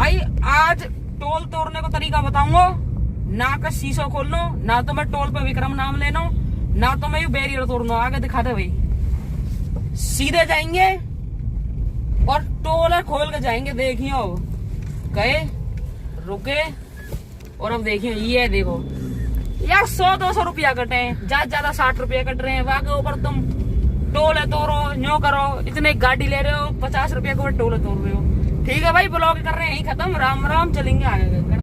भाई आज टोल तोड़ने का तरीका बताऊंगा। ना का शीशो खोल लो, ना तो मैं टोल पे विक्रम नाम लेना, ना तो मैं यू बैरियर तोड़ना। आगे दिखा दे भाई, सीधे जाएंगे और टोल खोल के जाएंगे। देखिए अब गए, रुके, और अब देखिए ये देखो यार 100-200 रुपया कटे, ज्यादा 60 रुपया कट रहे हैं। वहां के ऊपर तुम टोल तोड़ो, न्यो करो, इतने गाड़ी ले रहे हो, 50 रुपया के ऊपर टोल तोड़ रहे हो। ठीक है भाई, ब्लॉग कर रहे हैं यही खत्म। राम राम, चलेंगे आगे।